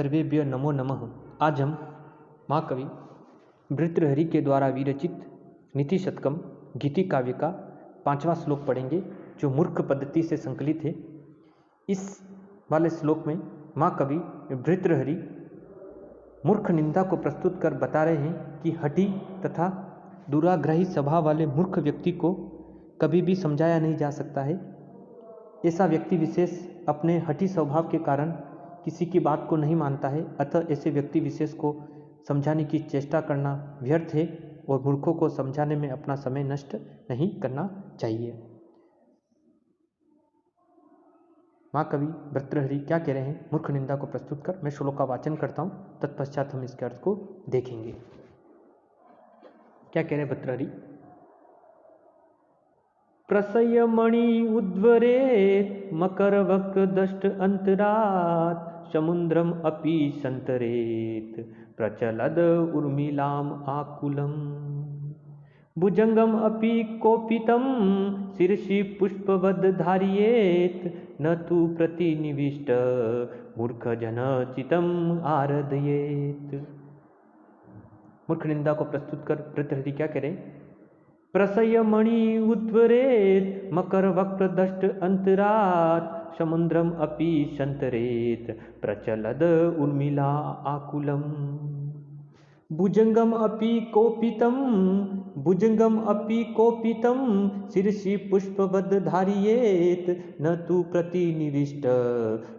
सर्वेभ्य नमो नमः। आज हम महाकवि भर्तृहरि के द्वारा विरचित नीति शतकम गीति काव्य का 5वां श्लोक पढ़ेंगे, जो मूर्ख पद्धति से संकलित है। इस वाले श्लोक में महाकवि भर्तृहरि मूर्ख निंदा को प्रस्तुत कर बता रहे हैं कि हठी तथा दुराग्रही स्वभाव वाले मूर्ख व्यक्ति को कभी भी समझाया नहीं जा सकता है। ऐसा व्यक्ति विशेष अपने हठी स्वभाव के कारण किसी की बात को नहीं मानता है, अतः ऐसे व्यक्ति विशेष को समझाने की चेष्टा करना व्यर्थ है और मूर्खों को समझाने में अपना समय नष्ट नहीं करना चाहिए। महाकवि भर्तृहरि क्या कह रहे हैं मूर्ख निंदा को प्रस्तुत कर, मैं श्लोक का वाचन करता हूँ, तत्पश्चात हम इसके अर्थ को देखेंगे। क्या कह रहे हैं भर्तृहरि? प्रसयमणि उद्वरेत् मकरवक्रदष्ट अंतरात् समुद्रम अपि संतरेत् प्रचलद उर्मिलाम आकुलम भुजंगम अपि कोपितम शीर्षि पुष्पवद धारियेत् न तु प्रतिनिविष्ट मूर्ख जन चितम आराधयेत्। मूर्ख निंदा को प्रस्तुत कर भर्तृहरि क्या कह रहे हैं? प्रसयमणि उद्वरेत् मकरवक्रदष्ट अंतरात् समुद्रम अपि संतरेत् प्रचलद उर्मिला आकुलम भुजंगम अपि कोपितम शीर्षि पुष्पवद धारियेत् न तु प्रतिनिविष्ट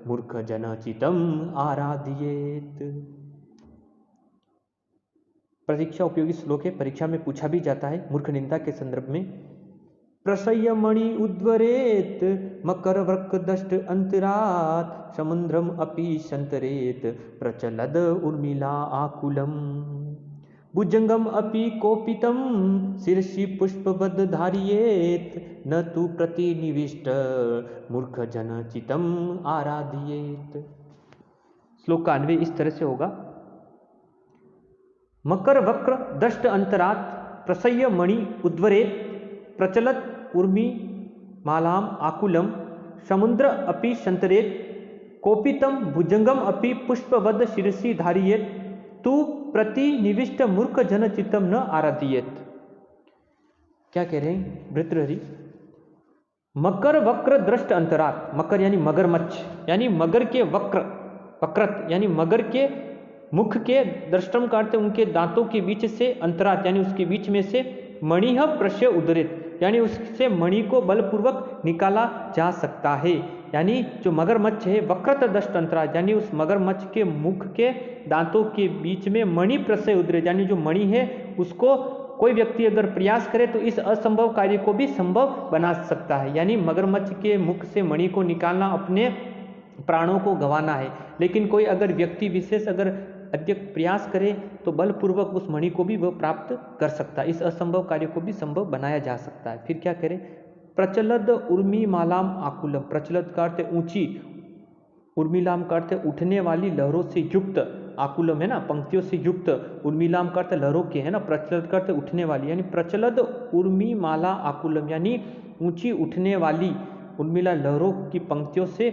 मूर्ख जन चितम आराधयेत्। परीक्षा उपयोगी श्लोक है, परीक्षा में पूछा भी जाता है मूर्ख निंदा के संदर्भ में। प्रसयमणि उद्वरेत् मकरवक्रदष्ट अंतरात् समुद्रम अपि संतरेत् प्रचलद उर्मिला आकुलम भुजंगम अपि कोपितम शीर्षि पुष्पवद धारियेत् न तु प्रतिनिविष्ट मूर्ख जन चितम आराधयेत्। श्लोक का अन्वय इस तरह से होगा। मकर वक्र दष्ट अंतरात् प्रसय्य मणि उद्वरेत् प्रचलत उर्मी मालाम आकुलम समुद्र अपि संतरेत् कोपितम भुजंगम अपि पुष्पवद शिरसि धारियेत् तु प्रतिनिविष्ट मूर्ख जन चित्तम न आराधयेत्। क्या कह रहे हैं भर्तृहरि? मकर वक्र दृष्ट अंतरात्, मकर यानी मगरमच्छ, यानी मगर के वक्रत यानी मगर के मुख के दृष्टम करते उनके दांतों के बीच से अंतरात यानी उसके बीच में से मणिह प्रशय उदरित यानी उससे मणि को बलपूर्वक निकाला जा सकता है। यानी जो मगरमच्छ है वक्रत दष्ट अंतरात यानी उस मगरमच्छ के मुख के दांतों के बीच में मणि प्रशय उदरित यानी जो मणि है उसको कोई व्यक्ति अगर प्रयास करे तो इस असंभव कार्य को भी संभव बना सकता है। यानी मगरमच्छ के मुख से मणि को निकालना अपने प्राणों को गंवाना है, लेकिन कोई अगर व्यक्ति विशेष अगर अधिक प्रयास करे तो बलपूर्वक उस मणि को भी वह प्राप्त कर सकता है। इस असंभव कार्य को भी संभव बनाया जा सकता है। फिर क्या करें? प्रचलद उर्मी मालाम आकुलम, प्रचलद का अर्थ ऊंची, उर्मिलाम का अर्थ उठने वाली लहरों से युक्त, आकुलम है ना पंक्तियों से युक्त, उर्मिलाम का अर्थ लहरों के है ना, प्रचलद का अर्थ उठने वाली, यानी प्रचलद उर्मी माला आकुलम यानी ऊंची उठने वाली उर्मिला लहरों की पंक्तियों से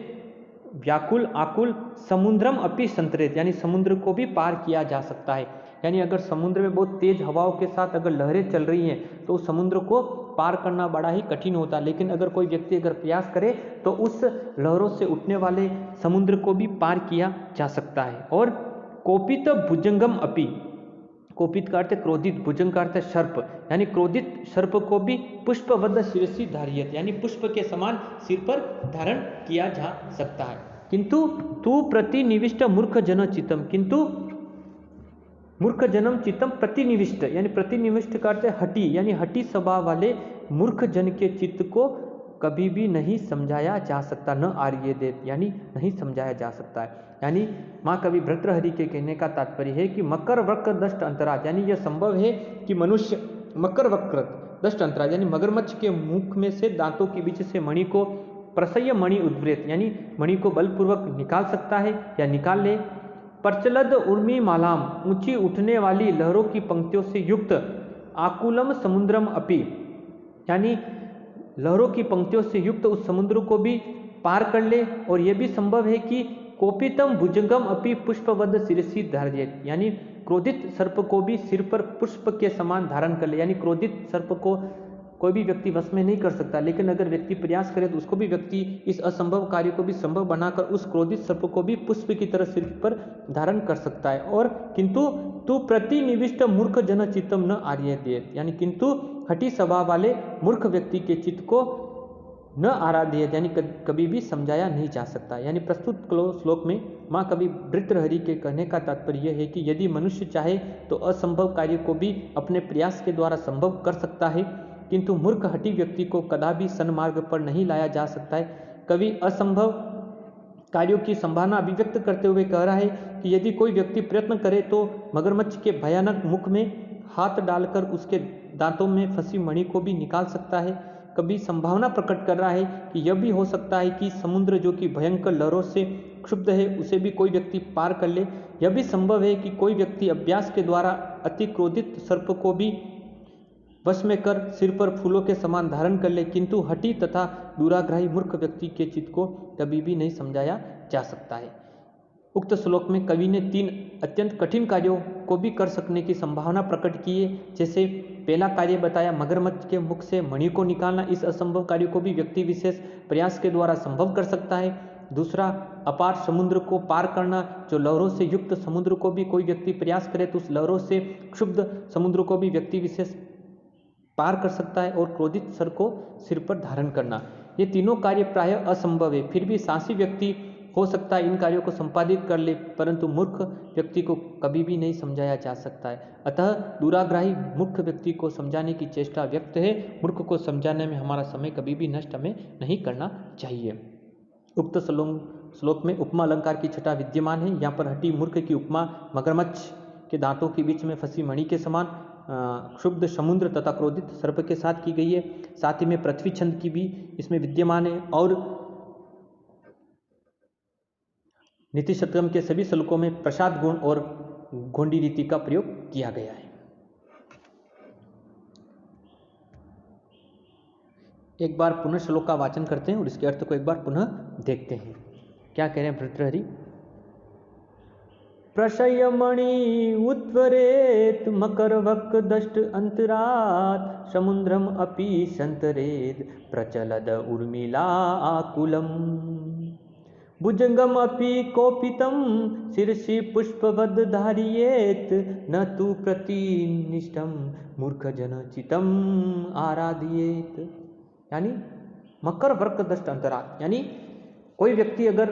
व्याकुल आकुल समुद्रम अपि संतरेत यानी समुद्र को भी पार किया जा सकता है। यानी अगर समुद्र में बहुत तेज हवाओं के साथ अगर लहरें चल रही हैं तो समुद्र को पार करना बड़ा ही कठिन होता है, लेकिन अगर कोई व्यक्ति अगर प्रयास करे तो उस लहरों से उठने वाले समुद्र को भी पार किया जा सकता है। और कोपित भुजंगम अपि, कोपित का अर्थ क्रोधित, भुजंग का अर्थ सर्प, यानी क्रोधित सर्प को भी पुष्पवद शिरसि धारियत यानी पुष्प के समान सिर पर धारण किया जा सकता है। किंतु तू प्रतिनिविष्ट मूर्ख जन चित्तम, किंतु मूर्ख जनम चित्तम प्रतिनिविष्ट यानी प्रतिनिविष्ट का अर्थ हठी यानी हठी स्वभाव वाले मूर्ख जन के चित्त को कभी भी नहीं समझाया जा सकता, न आर्येदेत यानी नहीं समझाया जा सकता है। यानी महाकवि भर्तृहरि के कहने का तात्पर्य है कि मकर वक्र दष्ट अंतरात यानी यह संभव है कि मनुष्य मकर वक्र दष्ट अंतरात यानी मगरमच्छ के मुख में से दांतों के बीच से मणि को प्रसय्य मणि उद्वृत यानी मणि को बलपूर्वक निकाल सकता है या निकाल ले। प्रचलद उर्मी मालाम ऊंची उठने वाली लहरों की पंक्तियों से युक्त, आकुलम समुद्रम अपि यानी लहरों की पंक्तियों से युक्त उस समुद्र को भी पार कर ले। और यह भी संभव है कि कोपितम भुजंगम अपि पुष्पवद शिरसि धारयेत, यानी क्रोधित सर्प को भी सिर पर पुष्प के समान धारण कर ले। यानी क्रोधित सर्प को कोई भी व्यक्ति वश में नहीं कर सकता, लेकिन अगर व्यक्ति प्रयास करे तो उसको भी व्यक्ति इस असंभव कार्य को भी संभव बनाकर उस क्रोधित सर्प को भी पुष्प की तरह सिर पर धारण कर सकता है। और किंतु तू प्रतिनिविष्ट मूर्ख जन चित्तम न आर्येत, यानी किंतु हठी स्वभाव वाले मूर्ख व्यक्ति के चित्त को न आराध्य, यानी कभी भी समझाया नहीं जा सकता। यानी प्रस्तुत श्लोक में माँ कवि भर्तृहरि के कहने का तात्पर्य यह है कि यदि मनुष्य चाहे तो असंभव कार्य को भी अपने प्रयास के द्वारा संभव कर सकता है, किंतु मूर्ख हठी व्यक्ति को कदापि सन्मार्ग पर नहीं लाया जा सकता है। कवि असंभव कार्यों की संभावना अभिव्यक्त करते हुए कह रहा है कि यदि कोई व्यक्ति प्रयत्न करे तो मगरमच्छ के भयानक मुख में हाथ डालकर उसके दांतों में फंसी मणि को भी निकाल सकता है। कभी संभावना प्रकट कर रहा है कि यह भी हो सकता है कि समुद्र जो कि भयंकर लहरों से क्षुब्ध है उसे भी कोई व्यक्ति पार कर ले। यह भी संभव है कि कोई व्यक्ति अभ्यास के द्वारा अति क्रोधित सर्प को भी वश में कर सिर पर फूलों के समान धारण कर ले, किंतु हठी तथा दुराग्रही मूर्ख व्यक्ति के चित्त को कभी भी नहीं समझाया जा सकता है। उक्त श्लोक में कवि ने 3 अत्यंत कठिन कार्यों को भी कर सकने की संभावना प्रकट की है। जैसे पहला कार्य बताया मगरमच्छ के मुख से मणि को निकालना, इस असंभव कार्य को भी व्यक्ति विशेष प्रयास के द्वारा संभव कर सकता है। दूसरा, अपार समुद्र को पार करना, जो लहरों से युक्त समुद्र को भी कोई व्यक्ति प्रयास करे तो उस लहरों से क्षुब्ध समुद्र को भी व्यक्ति विशेष पार कर सकता है। और क्रोधित सर को सिर पर धारण करना, ये तीनों कार्य प्रायः असंभव है। फिर भी साहसी व्यक्ति हो सकता है इन कार्यों को संपादित कर ले, परंतु मूर्ख व्यक्ति को कभी भी नहीं समझाया जा सकता है। अतः दुराग्रही मूर्ख व्यक्ति को समझाने की चेष्टा व्यक्त है। मूर्ख को समझाने में हमारा समय कभी भी नष्ट हमें नहीं करना चाहिए। उक्त श्लोक में उपमा अलंकार की छटा विद्यमान है। यहाँ पर हठी मूर्ख की उपमा मगरमच्छ के दांतों के बीच में फंसी मणि के समान, क्षुब्ध समुद्र तथा क्रोधित सर्प के साथ की गई है। साथ ही में पृथ्वी छंद की भी इसमें विद्यमान है। और नीति शतकम के सभी श्लोकों में प्रसाद गुण और गोंडी रीति का प्रयोग किया गया है। एक बार पुनः श्लोक का वाचन करते हैं और इसके अर्थ को एक बार पुनः देखते हैं। क्या कह रहे हैं भर्तृहरि? प्रशयमणि उद्वरेत मकरवक दष्ट अंतरात समुद्रम अपि संतरेद प्रचलद उर्मिला आकुलम भुजंगम अपि कोपितम शिरसि पुष्पवद धारियेत न तु प्रतिनिष्ठम मूर्ख जन चितम आराधियेत। यानी मकर वर्क दष्ट अंतरात, यानी कोई व्यक्ति अगर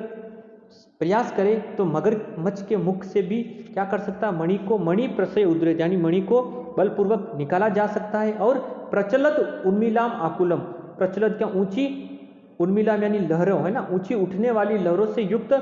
प्रयास करे तो मगरमच्छ के मुख से भी क्या कर सकता है, मणि प्रशय उद्रेत, यानी मणि को बलपूर्वक निकाला जा सकता है। और प्रचलत उर्मिलाम आकुलम, प्रचलत क्या, ऊंची, उर्मिलाम यानी लहरों, है ना, ऊंची उठने वाली लहरों से युक्त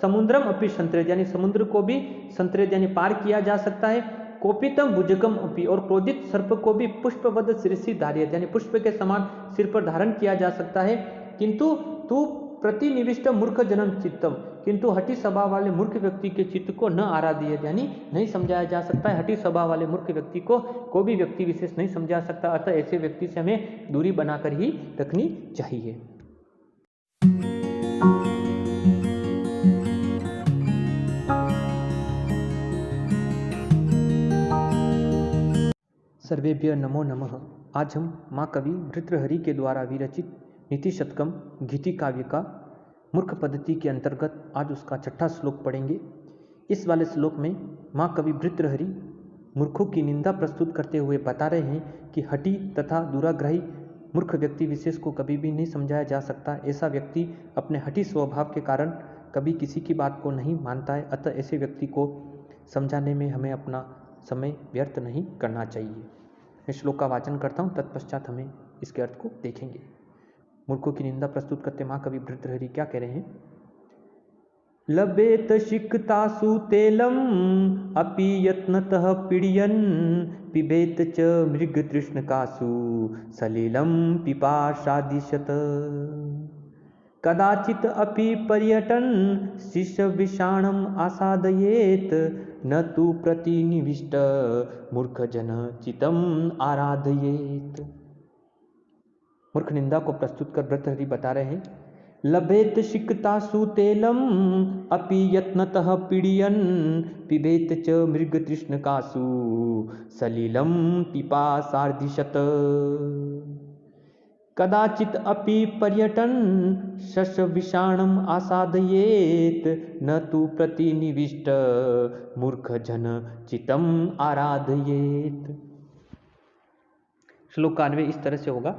समुद्रम अपि संतरेद, यानी समुद्र को भी संतरेद यानी पार किया जा सकता है। कोपितम भुजगम अपि, और क्रोधित सर्प को भी पुष्पवद शिरसि धारियेत, यानी पुष्प के समान सिर पर धारण किया जा सकता है। किंतु तू प्रतिनिविष्ट मूर्ख जनम चित्तम, किंतु हठी स्वभाव वाले मूर्ख व्यक्ति के चित्त को न आराधियेत, यानी नहीं समझाया जा सकता है। हठी स्वभाव वाले मूर्ख व्यक्ति को कोई भी व्यक्ति विशेष नहीं समझा सकता। अतः ऐसे व्यक्ति से हमें दूरी बनाकर ही रखनी चाहिए। सर्वेभ्य नमो नमः। आज हम माँ कवि भर्तृहरि के द्वारा विरचित नीति शतकम गीति काव्य का मूर्ख पद्धति के अंतर्गत आज उसका 6ठा श्लोक पढ़ेंगे। इस वाले श्लोक में माँ कवि भर्तृहरि मूर्खों की निंदा प्रस्तुत करते हुए बता रहे हैं कि हठी तथा दुराग्रही मूर्ख व्यक्ति विशेष को कभी भी नहीं समझाया जा सकता। ऐसा व्यक्ति अपने हठी स्वभाव के कारण कभी किसी की बात को नहीं मानता है। अतः ऐसे व्यक्ति को समझाने में हमें अपना समय व्यर्थ नहीं करना चाहिए। मैं श्लोक का वाचन करता हूँ, तत्पश्चात हमें इसके अर्थ को देखेंगे। मूर्खों की निंदा प्रस्तुत करते माँ कवि भर्तृहरि क्या कह रहे हैं? लभेत शिक्तासु तेलम अपि यत्नतः पीड़यन् पिबेत च मृग तृष्णकासु सलिलम पिपासादिशत कदाचित अपि पर्यटन शिष्य विषाणम आसादयेत न तु प्रतिनिविष्ट मूर्ख जन चितम आराधयेत। मूर्ख निंदा को प्रस्तुत कर भर्तृहरि बता रहे हैं, लभेत सिक्तासु तेलम अपि यत्नतः पीडयन् पिबेत च मृगतृष्णकासु सलिलं पिपासार्धिशत कदाचित् अपि पर्यटन शशविषाणम् आसादयेत न तु प्रतिनिविष्ट मूर्खजन चित्तम् आराधयेत। श्लोकान्वय इस तरह से होगा।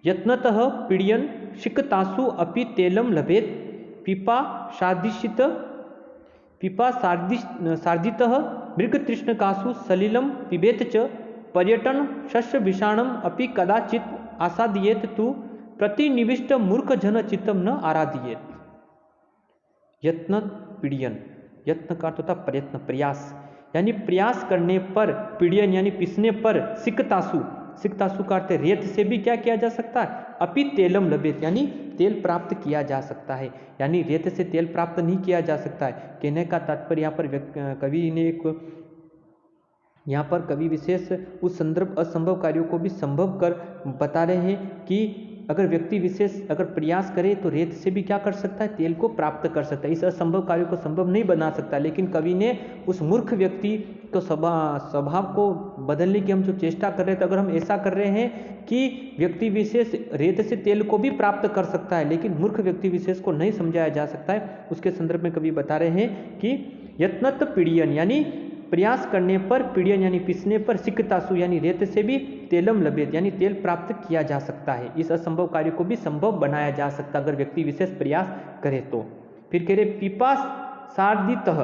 यत्नतः पीडयन् सिक्तासु अपि तेलम लभेत पिपासार्धितः मृगतृष्णकासु सलिलं पिबेत च पर्यटन शस्य विषाणम अपि कदाचित् आसादयेत तु प्रतिनिविष्ट मूर्खजन चित्तम न आराधयेत। यत्न पीडयन, यत्न का अर्थ होता प्रयत्न, प्रयास, यानी प्रयास करने पर, पीडयन यानी पिसने पर, सिक्तासु, सिक्तासु का अर्थ रेत से भी क्या किया जा सकता है, अपि तेलम लभेत, यानी तेल प्राप्त किया जा सकता है, यानी रेत से तेल प्राप्त नहीं किया जा सकता है। कहने का तात्पर्य यहाँ पर कवि ने यहाँ पर कवि विशेष उस संदर्भ असंभव कार्यों को भी संभव कर बता रहे हैं कि अगर व्यक्ति विशेष अगर प्रयास करे तो रेत से भी क्या कर सकता है, तेल को प्राप्त कर सकता है। इस असंभव कार्य को संभव नहीं बना सकता, लेकिन कवि ने उस मूर्ख व्यक्ति को स्वभाव को बदलने की हम जो चेष्टा कर रहे थे, अगर हम ऐसा कर रहे हैं कि व्यक्ति विशेष रेत से तेल को भी प्राप्त कर सकता है, लेकिन मूर्ख व्यक्ति विशेष को नहीं समझाया जा सकता है, उसके संदर्भ में कवि बता रहे हैं कि यत्नत पीडयन यानी प्रयास करने पर, पीडयन यानी पिसने पर, सिक्तासु यानी रेत से भी तेलम लभेत यानी तेल प्राप्त किया जा सकता है। इस असंभव कार्य को भी संभव बनाया जा सकता अगर व्यक्ति विशेष प्रयास करे तो। फिर कह रहे पिपासार्धितः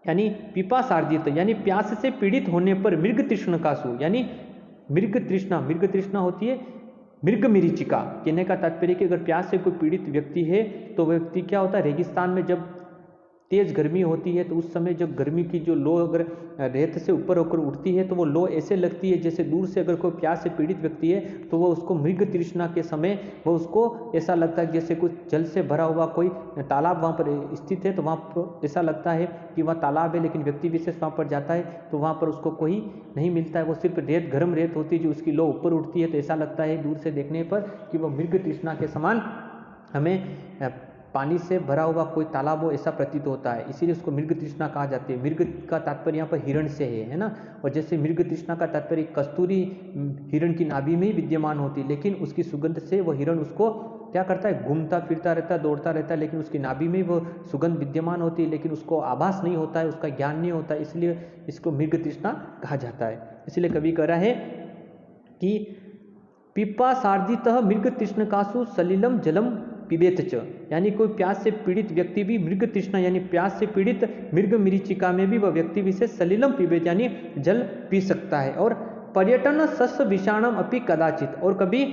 यानी पिपासार्धित यानी प्यास से पीड़ित होने पर मृगतृष्णकासु यानी मृग तृष्णा होती है मृग मरीचिका। कहने का तात्पर्य कि अगर प्यास से कोई पीड़ित व्यक्ति है तो वह व्यक्ति क्या होता है, रेगिस्तान में जब तेज गर्मी होती है तो उस समय जब गर्मी की जो लो अगर रेत से ऊपर होकर उठती है तो वो लो ऐसे लगती है जैसे दूर से अगर कोई प्यास से पीड़ित व्यक्ति है तो वो उसको मृग तृष्णा के समय वो उसको ऐसा लगता है जैसे कुछ जल से भरा हुआ कोई तालाब वहाँ पर स्थित है, तो वहाँ पर ऐसा लगता है कि वह तालाब है, लेकिन व्यक्ति विशेष वहाँ पर जाता है तो वहाँ पर उसको कोई नहीं मिलता है, वो सिर्फ रेत, गर्म रेत होती है जो उसकी लो ऊपर उठती है, तो ऐसा लगता है दूर से देखने पर कि वह मृग तृष्णा के समान हमें पानी से भरा हुआ कोई तालाब हो ऐसा प्रतीत होता है, इसीलिए उसको मृग तृष्णा कहा जाती है। मृग का तात्पर्य यहाँ पर हिरण से है ना, और जैसे मृग तृष्णा का तात्पर्य कस्तूरी हिरण की नाभि में ही विद्यमान होती है, लेकिन उसकी सुगंध से वह हिरण उसको क्या करता है, घूमता फिरता रहता है, दौड़ता रहता है, लेकिन उसकी नाभि में वो सुगंध विद्यमान होती है, लेकिन उसको आभास नहीं होता है, उसका ज्ञान नहीं होता है, इसलिए इसको मृग तृष्णा कहा जाता है। इसलिए कवि कह रहा है कि पिपासार्धितः मृग तृष्णकासु सलिलम जलम पिबेत च, यानी कोई प्यास से पीड़ित व्यक्ति भी मृग तृष्णा यानी प्यास से पीड़ित मृग मरीचिका में भी वह व्यक्ति विशेष सलिलम पिबेत यानी जल पी सकता है। और पर्यटन सस्य विषाणम अपि कदाचित, और कभी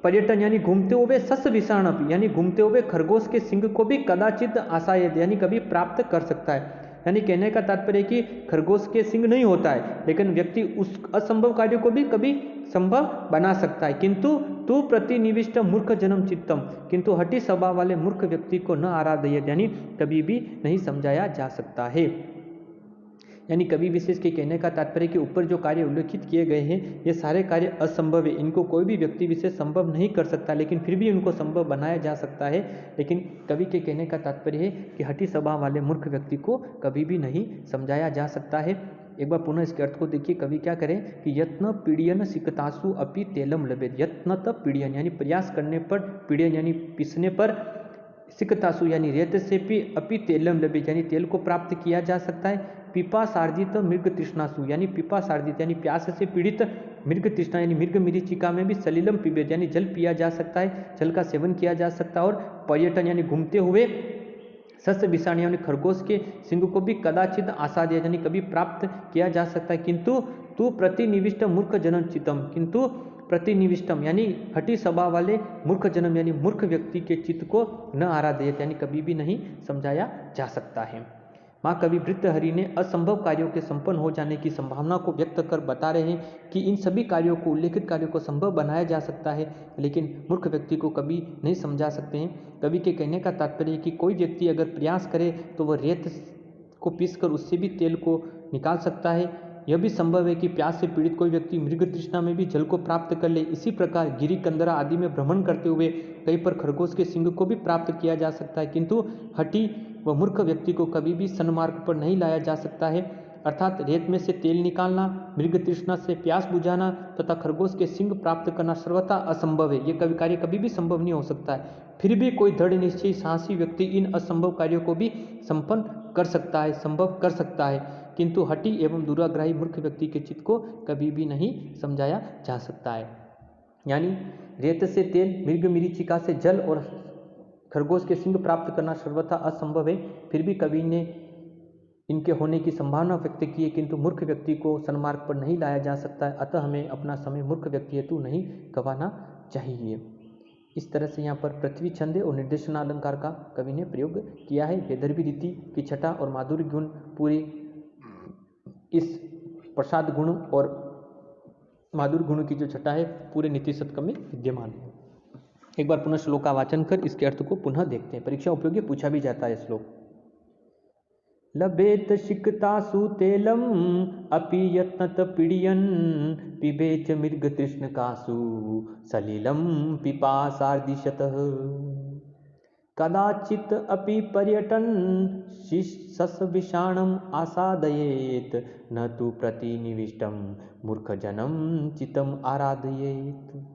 पर्यटन यानी घूमते हुए सस्य विषाण अपि यानी घूमते हुए खरगोश के सिंग को भी कदाचित आसायत यानी कभी प्राप्त कर सकता है। यानी कहने का तात्पर्य कि खरगोश के सिंग नहीं होता है, लेकिन व्यक्ति उस असंभव कार्य को भी कभी संभव बना सकता है। किंतु तू प्रतिनिविष्ट मूर्ख जन्म चित्तम, किंतु हठी स्वभाव वाले मूर्ख व्यक्ति को न आराधयेत यानी कभी भी नहीं समझाया जा सकता है। यानी कवि विशेष के कहने का तात्पर्य कि ऊपर जो कार्य उल्लेखित किए गए हैं ये सारे कार्य असंभव है, इनको कोई भी व्यक्ति विशेष संभव नहीं कर सकता, लेकिन फिर भी उनको संभव बनाया जा सकता है। लेकिन कवि के कहने का तात्पर्य है कि हठी स्वभाव वाले मूर्ख व्यक्ति को कभी भी नहीं समझाया जा सकता है। एक बार पुनः इसके अर्थ को देखिए, कवि क्या करें कि यत्न पीड़यन सिक्तासु अपि तेलम लभेत, यत्न तब पीड़यन यानी प्रयास करने पर, पीड़यन यानी पिसने पर, सिक्तासु यानी रेत से भी अपि तेलम लभेत यानी तेल को प्राप्त किया जा सकता है। पिपासार्जित मृग तृष्णासु यानी पिपासार्जित यानी प्यास से पीड़ित मृग तृष्णा यानी मृग मरीचिका में भी सलिलम पिबेत यानी जल पिया जा सकता है, जल का सेवन किया जा सकता है। और पर्यटन यानी घूमते हुए सस्य विषाण यानी खरगोश के सिंग को भी कदाचित आसाद्य यानी कभी प्राप्त किया जा सकता है। किंतु तू प्रतिनिविष्ट मूर्ख जनम चित्तम, किंतु प्रतिनिविष्टम यानी हठी स्वभाव वाले मूर्ख जन्म यानी मूर्ख व्यक्ति के चित्त को न आराधयेत यानी कभी भी नहीं समझाया जा सकता है। माँ कवि भृतहरि ने असंभव कार्यों के संपन्न हो जाने की संभावना को व्यक्त कर बता रहे हैं कि इन सभी कार्यों को, उल्लेखित कार्यों को संभव बनाया जा सकता है, लेकिन मूर्ख व्यक्ति को कभी नहीं समझा सकते हैं। कवि के कहने का तात्पर्य है कि कोई व्यक्ति अगर प्रयास करे तो वह रेत को पीसकर उससे भी तेल को निकाल सकता है, यह भी संभव है कि प्यास से पीड़ित कोई व्यक्ति मृग तृष्णा में भी जल को प्राप्त कर ले। इसी प्रकार गिरी कंदरा आदि में भ्रमण करते हुए कहीं पर खरगोश के सिंग को भी प्राप्त किया जा सकता है, किंतु हठी व मूर्ख व्यक्ति को कभी भी सन्मार्ग पर नहीं लाया जा सकता है। अर्थात रेत में से तेल निकालना, मृग तृष्णा से प्यास बुझाना तथा खरगोश के सिंग प्राप्त करना सर्वथा असंभव है। ये कार्य कभी भी संभव नहीं हो सकता है। फिर भी कोई दृढ़ निश्चयी साहसी व्यक्ति इन असंभव कार्यों को भी संपन्न कर सकता है, संभव कर सकता है, किंतु हठी एवं दुराग्रही मूर्ख व्यक्ति के चित्त को कभी भी नहीं समझाया जा सकता है। यानी रेत से तेल, मृग मरीचिका से जल और खरगोश के सिंग प्राप्त करना सर्वथा असंभव है। फिर भी कवि ने इनके होने की संभावना व्यक्त की है, किंतु मूर्ख व्यक्ति को सन्मार्ग पर नहीं लाया जा सकता है। अतः हमें अपना समय मूर्ख व्यक्ति हेतु नहीं गंवाना चाहिए। इस तरह से यहाँ पर पृथ्वी छंद और निर्देशनालंकार का कवि ने प्रयोग किया है। वैदर्भी रीति की छटा और माधुर्य गुण पूरी इस प्रसाद गुण और माधुर्य गुण की जो छटा है पूरे नीति शतकम में विद्यमान है। एक बार पुनः श्लोक का वाचन कर इसके अर्थ को पुनः देखते हैं। परीक्षा उपयोगी पूछा भी जाता है श्लोक। लभेत शिकतासु तेलम अपि यत्नत पीडियन् पिबेच मृग तृष्णकासु सलिलम पिपासार्दिशतः कदाचित् अपि पर्यटन शिशस विषाणम आसादयेत न तु प्रतिनिविष्टम मूर्खजनम चितम आराधयेत।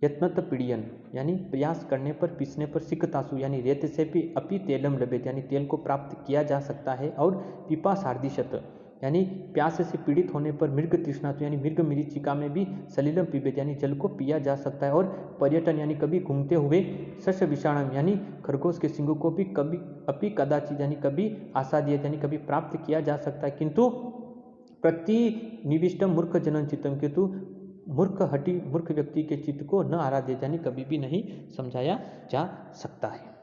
यत्नत पीड़ियन यानी प्रयास करने पर, पीसने पर, सिकतासु यानी रेत से भी अपि तेलम लभेत यानी तेल को प्राप्त किया जा सकता है, और पिपासार्दिशत यानी प्यास से पीड़ित होने पर, मृग तृष्णातु यानी मृग मरीचिका में भी सलिलम पिबेत यानी जल को पिया जा सकता है, और पर्यटन यानी कभी घूमते हुए, शश विषाणम यानी खरगोश के सिंग को भी कभी अपि कदाचित यानी कभी आसादियत यानी कभी प्राप्त किया जा सकता है, किंतु प्रतिनिविष्टम मूर्ख जनन चित्तम किंतु मूर्ख व्यक्ति के चित्त को न आराध्य यानी कभी भी नहीं समझाया जा सकता है।